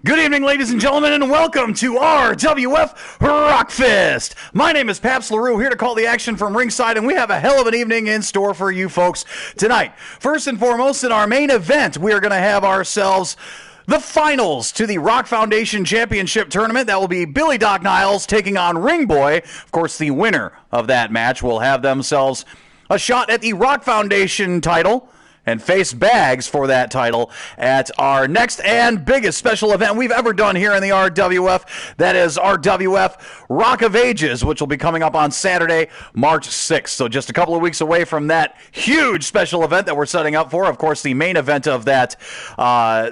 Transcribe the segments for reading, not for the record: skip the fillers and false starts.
Good evening, ladies and gentlemen, and welcome to RWF Rockfest. My name is Paps LaRue, here to call the action from ringside, and we have a hell of an evening in store for you folks tonight. First and foremost, in our main event, we are going to have ourselves the finals to the Rock Foundation Championship Tournament. That will be Billy Doc Niles taking on Ring Boy. Of course, the winner of that match will have themselves a shot at the Rock Foundation title and face Bags for that title at our next and biggest special event we've ever done here in the RWF. That is RWF Rock of Ages, which will be coming up on Saturday, March 6th. So just a couple of weeks away from that huge special event that we're setting up for. Of course, the main event of that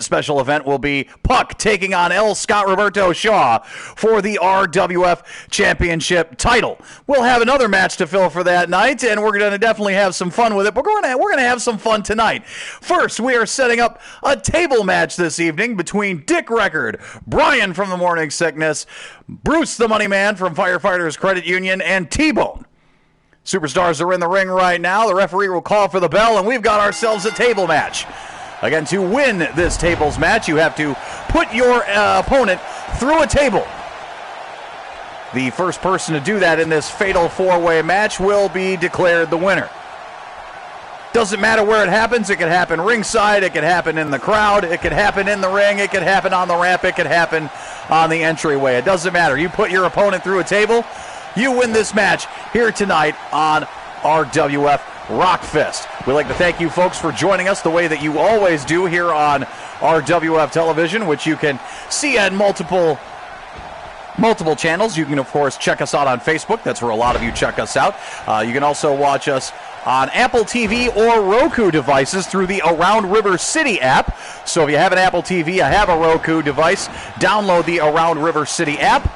special event will be Puck taking on L. Scott Roberto Shaw for the RWF Championship title. We'll have another match to fill for that night, and we're going to definitely have some fun with it. But we're going to have some fun tonight. First, we are setting up a table match this evening between Dick Record, Brian from the Morning Sickness, Bruce the Money Man from Firefighters Credit Union, and T-Bone. Superstars are in the ring right now. The referee will call for the bell, and we've got ourselves a table match. Again, to win this tables match, you have to put your opponent through a table. The first person to do that in this fatal four-way match will be declared the winner. Doesn't matter where it happens. It could happen ringside. It could happen in the crowd. It could happen in the ring. It could happen on the ramp. It could happen on the entryway. It doesn't matter. You put your opponent through a table, you win this match here tonight on RWF Rockfest. We'd like to thank you folks for joining us the way that you always do here on RWF Television, which you can see at multiple channels. You can, of course, check us out on Facebook. That's where a lot of you check us out. You can also watch us on Apple TV or Roku devices through the Around River City app. So if you have an Apple TV, you have a Roku device, download the Around River City app.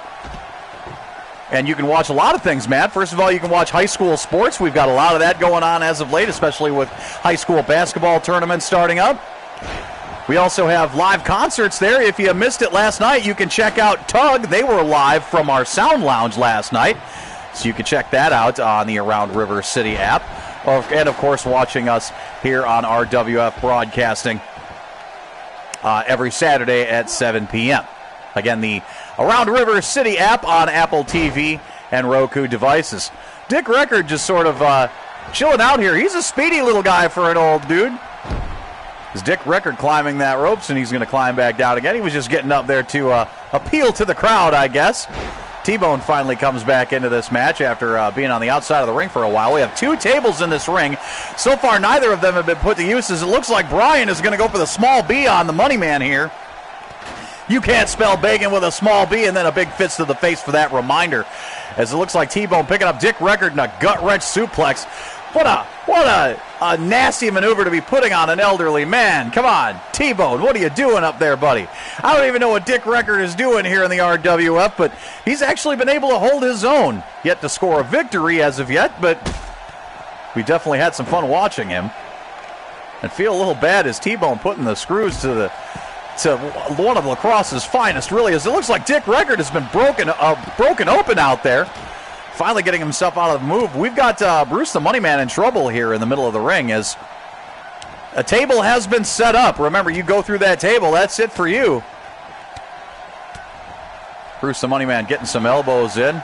And you can watch a lot of things, Matt. First of all, you can watch high school sports. We've got a lot of that going on as of late, especially with high school basketball tournaments starting up. We also have live concerts there. If you missed it last night, you can check out Tug. They were live from our Sound Lounge last night. So you can check that out on the Around River City app. And, of course, watching us here on RWF Broadcasting every Saturday at 7 p.m. Again, the Around River City app on Apple TV and Roku devices. Dick Record just sort of chilling out here. He's a speedy little guy for an old dude. Is Dick Record climbing that ropes, and he's going to climb back down again. He was just getting up there to appeal to the crowd, I guess. T-Bone finally comes back into this match after being on the outside of the ring for a while. We have two tables in this ring. So far, neither of them have been put to use, as it looks like Brian is going to go for the small B on the Money Man here. You can't spell bacon with a small B, and then a big fist to the face for that reminder, as it looks like T-Bone picking up Dick Record in a gut-wrench suplex. What a nasty maneuver to be putting on an elderly man. Come on, T-Bone, what are you doing up there, buddy? I don't even know what Dick Record is doing here in the RWF, but he's actually been able to hold his own. Yet to score a victory as of yet, but we definitely had some fun watching him. And feel a little bad as T-Bone putting the screws to one of lacrosse's finest, really, as it looks like Dick Record has been broken open out there. Finally getting himself out of the move. We've got Bruce the Money Man in trouble here in the middle of the ring, as a table has been set up. Remember, you go through that table, that's it for you. Bruce the Money Man getting some elbows in.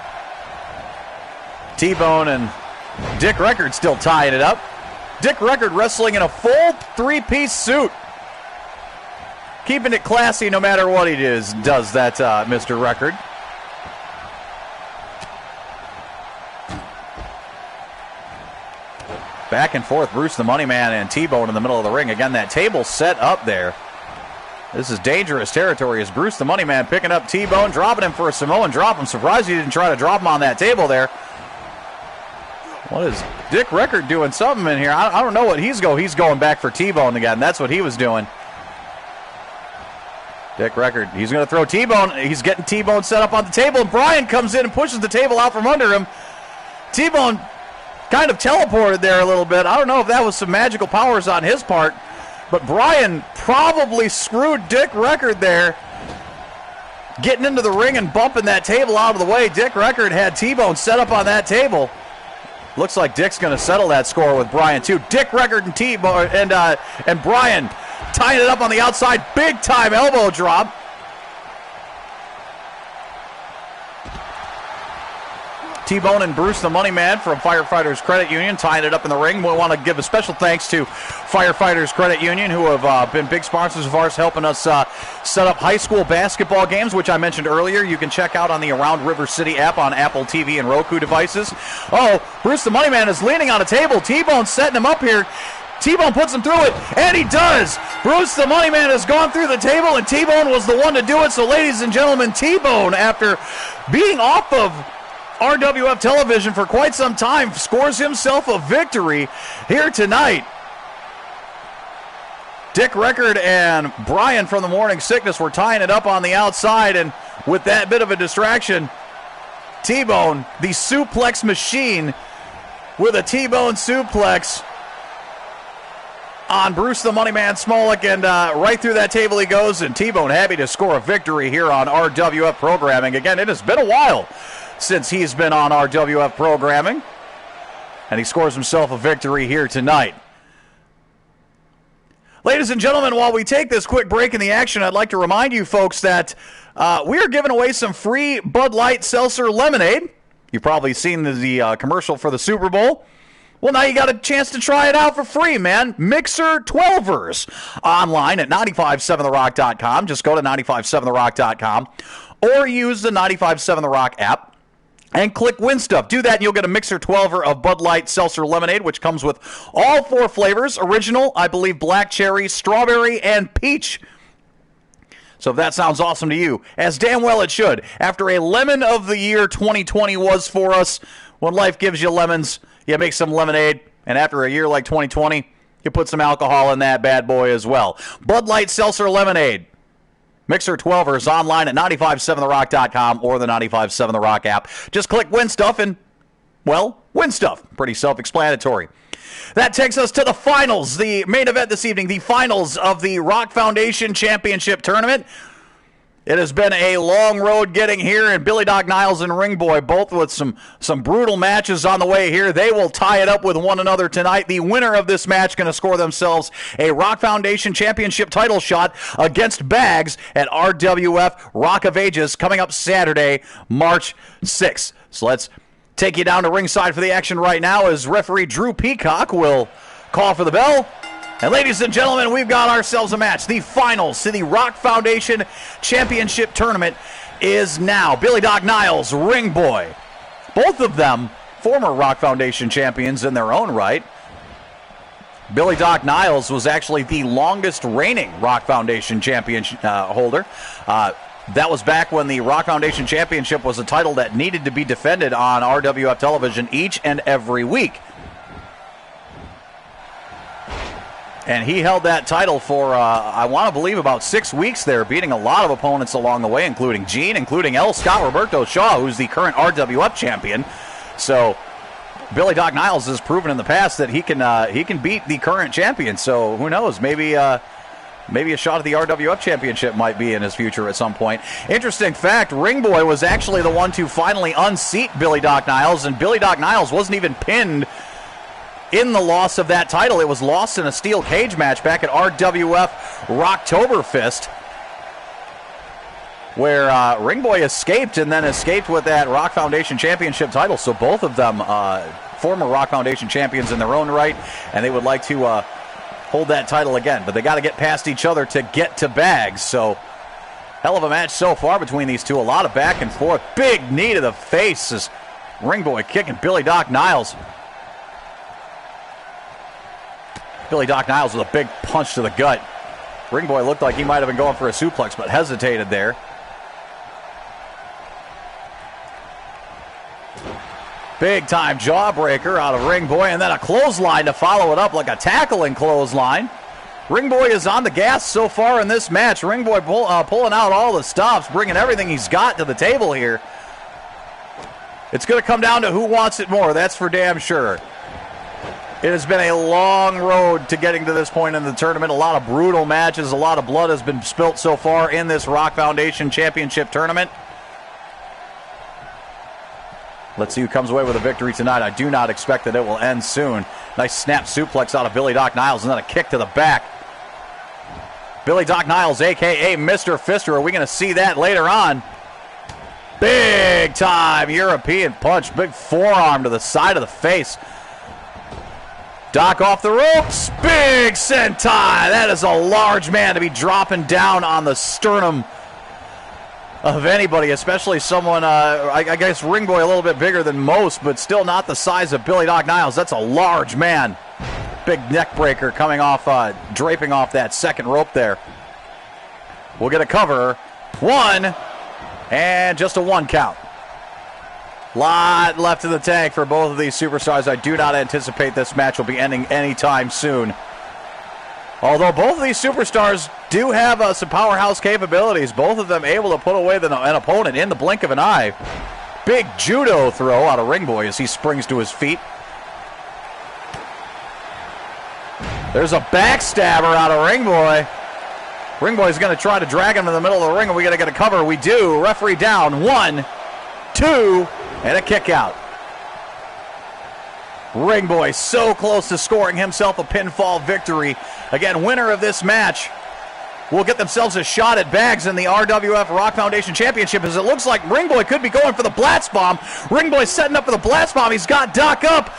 T-Bone and Dick Record still tying it up. Dick Record wrestling in a full three-piece suit. Keeping it classy no matter what he does that Mr. Record. Back and forth, Bruce the Money Man and T-Bone in the middle of the ring. Again, that table set up there. This is dangerous territory as Bruce the Money Man picking up T-Bone, dropping him for a Samoan drop. I'm surprised he didn't try to drop him on that table there. What is Dick Record doing something in here? I don't know what he's going back for T-Bone again. That's what he was doing. Dick Record, he's going to throw T-Bone. He's getting T-Bone set up on the table, and Brian comes in and pushes the table out from under him. T-Bone kind of teleported there a little bit. I don't know if that was some magical powers on his part, but Brian probably screwed Dick Record there, getting into the ring and bumping that table out of the way. Dick Record had T-Bone set up on that table. Looks like Dick's going to settle that score with Brian, too. Dick Record and T-Bone and Brian tying it up on the outside. Big-time elbow drop. T-Bone and Bruce the Money Man from Firefighters Credit Union tying it up in the ring. We want to give a special thanks to Firefighters Credit Union, who have been big sponsors of ours, helping us set up high school basketball games, which I mentioned earlier. You can check out on the Around River City app on Apple TV and Roku devices. Oh, Bruce the Money Man is leaning on a table. T-Bone setting him up here. T-Bone puts him through it, and he does. Bruce the Money Man has gone through the table, and T-Bone was the one to do it. So, ladies and gentlemen, T-Bone, after being off of RWF television for quite some time, scores himself a victory here tonight. Dick Record and Brian from the Morning Sickness were tying it up on the outside, and with that bit of a distraction, T-Bone, the suplex machine, with a T-Bone suplex on Bruce the Money Man Smolik, and right through that table he goes, and T-Bone happy to score a victory here on RWF programming. Again, it has been a while since he's been on RWF programming, and he scores himself a victory here tonight. Ladies and gentlemen, while we take this quick break in the action, I'd like to remind you folks that we are giving away some free Bud Light Seltzer Lemonade. You've probably seen the commercial for the Super Bowl. Well, now you got a chance to try it out for free, man. Mixer 12ers online at 957therock.com. Just go to 957therock.com or use the 957 The Rock app and click Win Stuff. Do that and you'll get a Mixer 12er of Bud Light Seltzer Lemonade, which comes with all 4 flavors. Original, I believe, black cherry, strawberry, and peach. So if that sounds awesome to you, as damn well it should. After a lemon of the year 2020 was for us, when life gives you lemons, you make some lemonade, and after a year like 2020, you put some alcohol in that bad boy as well. Bud Light Seltzer Lemonade. Mixer 12ers online at 957therock.com or the 957 The Rock app. Just click Win Stuff and, well, win stuff. Pretty self-explanatory. That takes us to the finals, the main event this evening, the finals of the Rock Foundation Championship Tournament. It has been a long road getting here, and Billy Doc Niles and Ring Boy, both with some brutal matches on the way here. They will tie it up with one another tonight. The winner of this match going to score themselves a Rock Foundation Championship title shot against Bags at RWF Rock of Ages coming up Saturday, March 6th. So let's take you down to ringside for the action right now as referee Drew Peacock will call for the bell. And ladies and gentlemen, we've got ourselves a match. The finals to the Rock Foundation Championship Tournament is now. Billy Doc Niles, Ring Boy. Both of them former Rock Foundation champions in their own right. Billy Doc Niles was actually the longest reigning Rock Foundation champion holder. That was back when the Rock Foundation Championship was a title that needed to be defended on RWF television each and every week. And he held that title for, I want to believe, about 6 weeks there, beating a lot of opponents along the way, including Gene, including L. Scott Roberto Shaw, who's the current RWF champion. So Billy Doc Niles has proven in the past that he can beat the current champion. So who knows? Maybe a shot at the RWF championship might be in his future at some point. Interesting fact, Ring Boy was actually the one to finally unseat Billy Doc Niles, and Billy Doc Niles wasn't even pinned in the loss of that title. It was lost in a steel cage match back at RWF Rocktoberfest, where Ring Boy escaped and then escaped with that Rock Foundation Championship title. So both of them former Rock Foundation champions in their own right, and they would like to hold that title again. But they got to get past each other to get to Bags. So hell of a match so far between these two. A lot of back and forth. Big knee to the face as Ring Boy kicking Billy Doc Niles. Billy Doc Niles with a big punch to the gut. Ring Boy looked like he might have been going for a suplex, but hesitated there. Big time jawbreaker out of Ring Boy, and then a clothesline to follow it up like a tackling clothesline. Ring Boy is on the gas so far in this match. Ring Boy pulling out all the stops, bringing everything he's got to the table here. It's going to come down to who wants it more, that's for damn sure. It has been a long road to getting to this point in the tournament. A lot of brutal matches. A lot of blood has been spilt so far in this Rock Foundation Championship Tournament. Let's see who comes away with a victory tonight. I do not expect that it will end soon. Nice snap suplex out of Billy Doc Niles and then a kick to the back. Billy Doc Niles, a.k.a. Mr. Fister. Are we going to see that later on? Big time European punch. Big forearm to the side of the face. Doc off the ropes. Big sentai. That is a large man to be dropping down on the sternum of anybody, especially someone, I guess Ring Boy a little bit bigger than most, but still not the size of Billy Doc Niles. That's a large man. Big neck breaker coming off, draping off that second rope there. We'll get a cover. 1, and just a 1 count. Lot left in the tank for both of these superstars. I do not anticipate this match will be ending anytime soon. Although both of these superstars do have some powerhouse capabilities. Both of them able to put away an opponent in the blink of an eye. Big judo throw out of Ring Boy as he springs to his feet. There's a backstabber out of Ring Boy. Ring Boy's going to try to drag him in the middle of the ring, and we got to get a cover. We do. Referee down. 1, 2, and a kick out. Ring Boy so close to scoring himself a pinfall victory. Again, winner of this match will get themselves a shot at bags in the RWF Rock Foundation Championship, as it looks like Ring Boy could be going for the Blatz Bomb. Ring Boy setting up for the Blatz Bomb. He's got Doc up.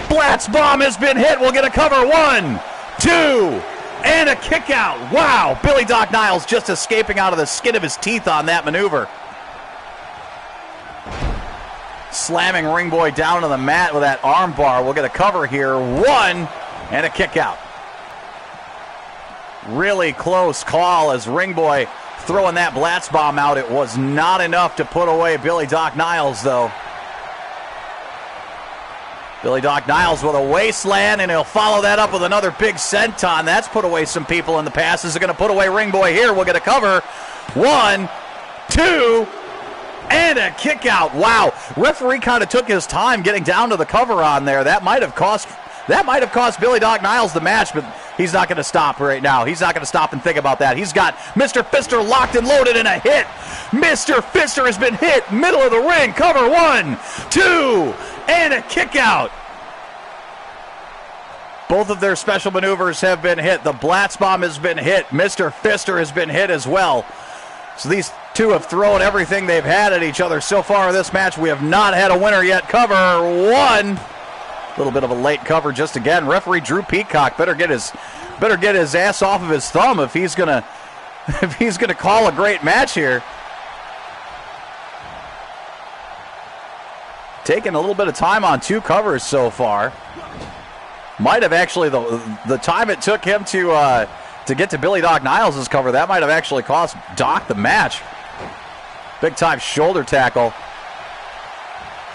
Blatz Bomb has been hit. We'll get a cover. 1, 2, and a kick out. Wow, Billy Doc Niles just escaping out of the skin of his teeth on that maneuver. Slamming Ring Boy down to the mat with that arm bar. We'll get a cover here. 1, and a kick out. Really close call as Ring Boy throwing that Blatz Bomb out. It was not enough to put away Billy Doc Niles, though. Billy Doc Niles with a wasteland, and he'll follow that up with another big senton. That's put away some people in the past. Is it going to put away Ring Boy here? We'll get a cover. 1, 2, and a kick out. Wow, referee kind of took his time getting down to the cover on there. That might have cost Billy Doc Niles the match, but he's not going to stop right now. He's not going to stop and think about that. He's got Mr. Fister locked and loaded in a hit. Mr. Fister has been hit, middle of the ring. Cover. 1, 2, and a kick out. Both of their special maneuvers have been hit. The Blatz Bomb has been hit. Mr. Fister has been hit as well. So these two have thrown everything they've had at each other so far in this match. We have not had a winner yet. Cover. 1. A little bit of a late cover just again. Referee Drew Peacock better get his ass off of his thumb if he's gonna call a great match here. Taking a little bit of time on 2 covers so far. Might have actually the time it took him to get to Billy Doc Niles' cover, that might have actually cost Doc the match. Big time shoulder tackle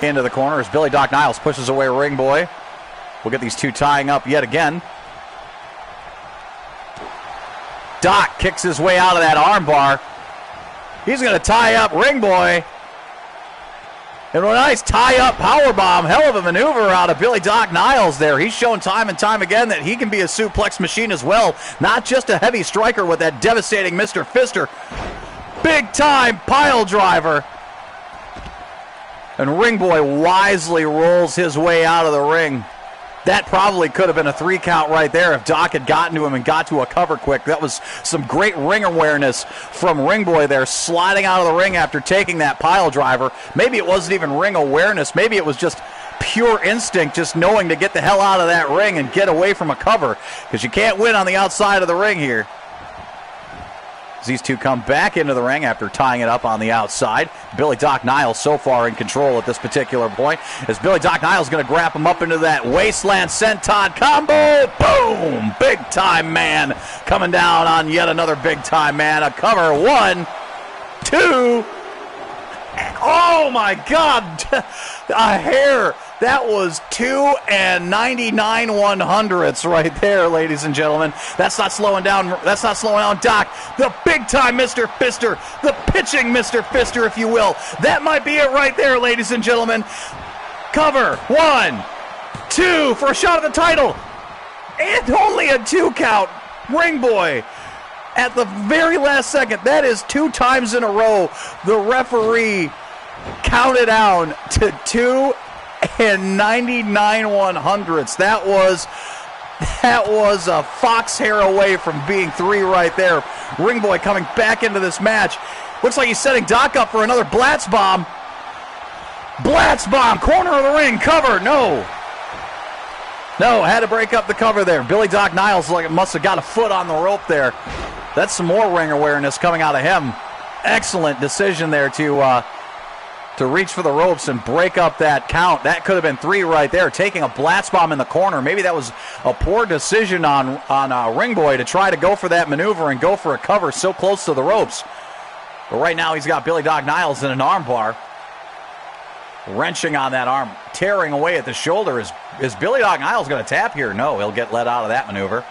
into the corner as Billy Doc Niles pushes away Ring Boy. We'll get these two tying up yet again. Doc kicks his way out of that armbar. He's going to tie up Ring Boy. And a nice tie-up powerbomb. Hell of a maneuver out of Billy Doc Niles there. He's shown time and time again that he can be a suplex machine as well. Not just a heavy striker with that devastating Mr. Fister. Big-time pile driver. And Ring Boy wisely rolls his way out of the ring. That probably could have been a 3 count right there if Doc had gotten to him and got to a cover quick. That was some great ring awareness from Ring Boy there, sliding out of the ring after taking that pile driver. Maybe it wasn't even ring awareness. Maybe it was just pure instinct, just knowing to get the hell out of that ring and get away from a cover, because you can't win on the outside of the ring here. As these two come back into the ring after tying it up on the outside. Billy Doc Niles so far in control at this particular point, as Billy Doc Niles is going to grab him up into that wasteland senton combo. Boom! Big time man coming down on yet another big time man. A cover. 1, 2. Oh my God! A hair. That was 2 99/100ths right there, ladies and gentlemen. That's not slowing down. That's not slowing down Doc. The big time Mr. Fister, the pitching Mr. Fister, if you will. That might be it right there, ladies and gentlemen. Cover. 1, 2 for a shot at the title, and only a 2 count. Ring Boy at the very last second. That is 2 times in a row the referee counted down to 2 99/100ths. That was a fox hair away from being 3 right there. Ring Boy coming back into this match. Looks like he's setting Doc up for another Blatz bomb. Blatz bomb, corner of the ring, cover, no. No, had to break up the cover there. Billy Doc Niles must have got a foot on the rope there. That's some more ring awareness coming out of him. Excellent decision there to reach for the ropes and break up that count. That could have been 3 right there, taking a Blatz bomb in the corner. Maybe that was a poor decision on Ring Boy to try to go for that maneuver and go for a cover so close to the ropes. But right now he's got Billy Doc Niles in an arm bar. Wrenching on that arm, tearing away at the shoulder. Is Billy Doc Niles going to tap here? No, he'll get let out of that maneuver.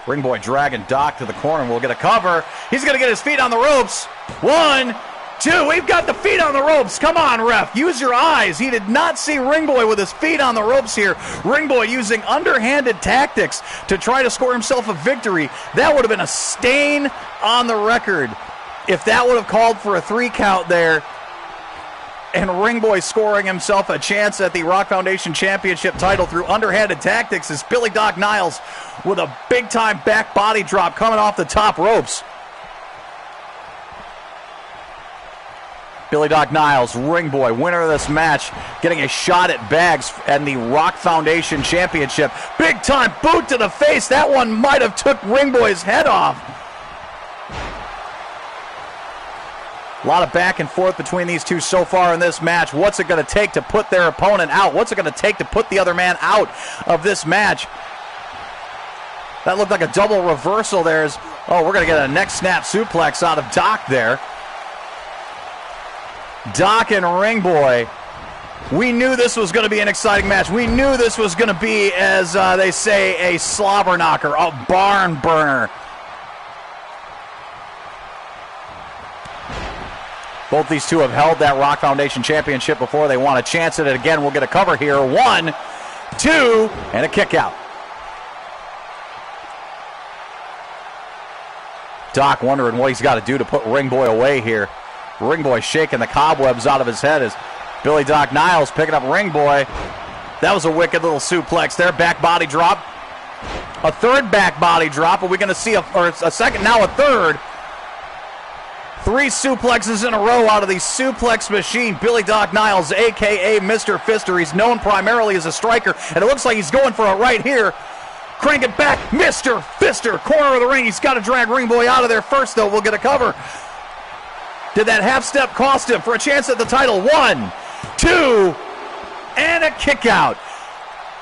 Ring Boy dragging Doc to the corner. We'll get a cover. He's going to get his feet on the ropes. 1, 2. We've got the feet on the ropes. Come on, ref. Use your eyes. He did not see Ring Boy with his feet on the ropes here. Ring Boy using underhanded tactics to try to score himself a victory. That would have been a stain on the record if that would have called for a 3 count there. And Ring Boy scoring himself a chance at the Rock Foundation Championship title through underhanded tactics is Billy Doc Niles with a big-time back body drop coming off the top ropes. Billy Doc Niles, Ring Boy, winner of this match, getting a shot at bags and the Rock Foundation Championship. Big-time boot to the face. That one might have took Ring Boy's head off. A lot of back and forth between these two so far in this match. What's it going to take to put their opponent out? What's it going to take to put the other man out of this match? That looked like a double reversal there. Oh, we're going to get a neck snap suplex out of Doc there. Doc and Ring Boy. We knew this was going to be an exciting match. We knew this was going to be, as they say, a slobber knocker, a barn burner. Both these two have held that Rock Foundation Championship before. They want a chance at it again. We'll get a cover here. 1, 2, and a kick out. Doc wondering what he's got to do to put Ring Boy away here. Ring Boy shaking the cobwebs out of his head as Billy Doc Niles picking up Ring Boy. That was a wicked little suplex there. Back body drop. A third back body drop. Are we going to see a second? Now a third. 3 suplexes in a row out of the suplex machine. Billy Doc Niles, a.k.a. Mr. Fister. He's known primarily as a striker, and it looks like he's going for it right here. Crank it back, Mr. Fister, corner of the ring. He's got to drag Ring Boy out of there first, though. We'll get a cover. Did that half step cost him for a chance at the title? 1, 2, and a kick out.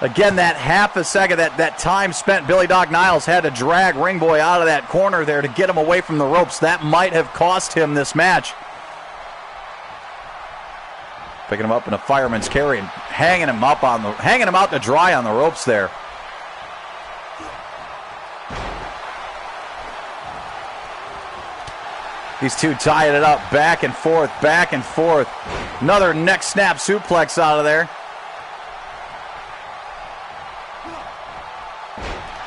Again, that half a second, that time spent, Billy Doc Niles had to drag Ring Boy out of that corner there to get him away from the ropes. That might have cost him this match. Picking him up in a fireman's carry and hanging him out to dry on the ropes there. These two tying it up back and forth, back and forth. Another neck snap suplex out of there.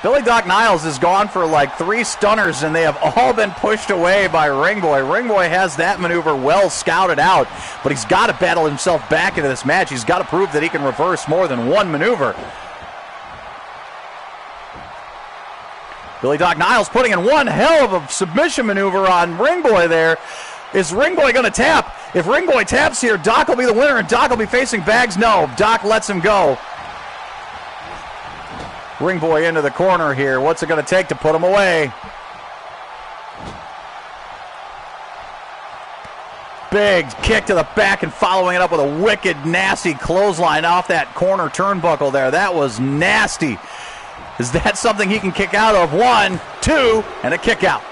Billy Doc Niles has gone for like 3 stunners, and they have all been pushed away by Ring Boy. Ring Boy has that maneuver well scouted out, but he's got to battle himself back into this match. He's got to prove that he can reverse more than one maneuver. Billy Doc Niles putting in one hell of a submission maneuver on Ring Boy there. Is Ring Boy going to tap? If Ring Boy taps here, Doc will be the winner, and Doc will be facing bags. No, Doc lets him go. Ring Boy into the corner here. What's it going to take to put him away? Big kick to the back and following it up with a wicked, nasty clothesline off that corner turnbuckle there. That was nasty. Is that something he can kick out of? 1, 2, and a kick out.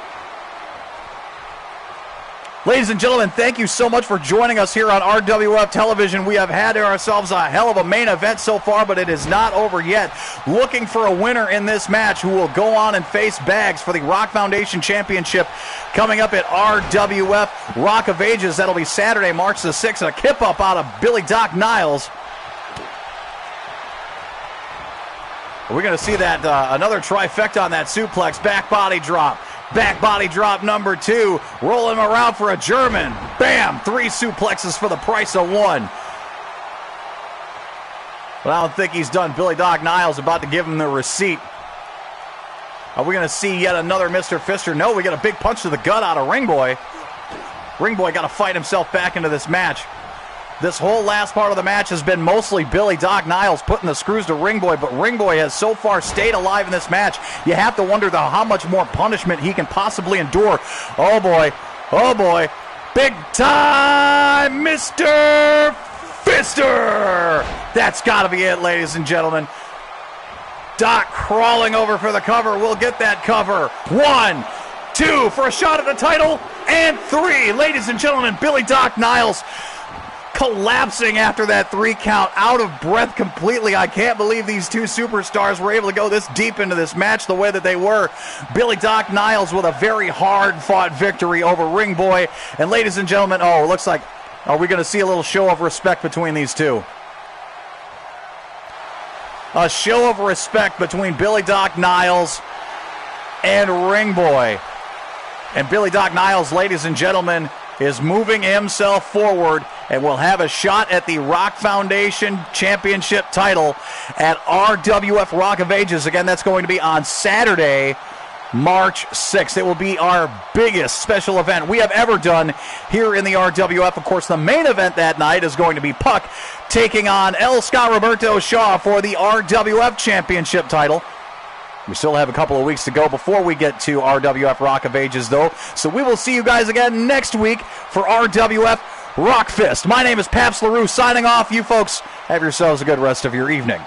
Ladies and gentlemen, thank you so much for joining us here on RWF Television. We have had ourselves a hell of a main event so far, but it is not over yet. Looking for a winner in this match who will go on and face Bags for the Rock Foundation Championship coming up at RWF Rock of Ages. That'll be Saturday, March the 6th. A kip-up out of Billy Doc Niles. We're going to see that another trifecta on that suplex, back body drop. Back body drop number 2. Roll him around for a German. Bam! 3 suplexes for the price of 1. But I don't think he's done. Billy Doc Niles about to give him the receipt. Are we going to see yet another Mr. Fister? No, we get a big punch to the gut out of Ringboy. Ringboy got to fight himself back into this match. This whole last part of the match has been mostly Billy Doc Niles putting the screws to Ringboy, but Ringboy has so far stayed alive in this match. You have to wonder, though, how much more punishment he can possibly endure. Oh, boy. Oh, boy. Big time Mr. Fister! That's got to be it, ladies and gentlemen. Doc crawling over for the cover. We'll get that cover. 1, 2 for a shot at the title, and 3. Ladies and gentlemen, Billy Doc Niles collapsing after that 3 count, out of breath completely. I can't believe these two superstars were able to go this deep into this match the way that they were. Billy Doc Niles with a very hard-fought victory over Ringboy. And ladies and gentlemen, it looks like, are we going to see a little show of respect between these two? A show of respect between Billy Doc Niles and Ringboy. And Billy Doc Niles, ladies and gentlemen, is moving himself forward and will have a shot at the Rock Foundation Championship title at RWF Rock of Ages. Again, that's going to be on Saturday, March 6th. It will be our biggest special event we have ever done here in the RWF. Of course, the main event that night is going to be Puck taking on El Scott Roberto Shaw for the RWF Championship title. We still have a couple of weeks to go before we get to RWF Rock of Ages, though. So we will see you guys again next week for RWF Rockfist. My name is Paps LaRue signing off. You folks have yourselves a good rest of your evening.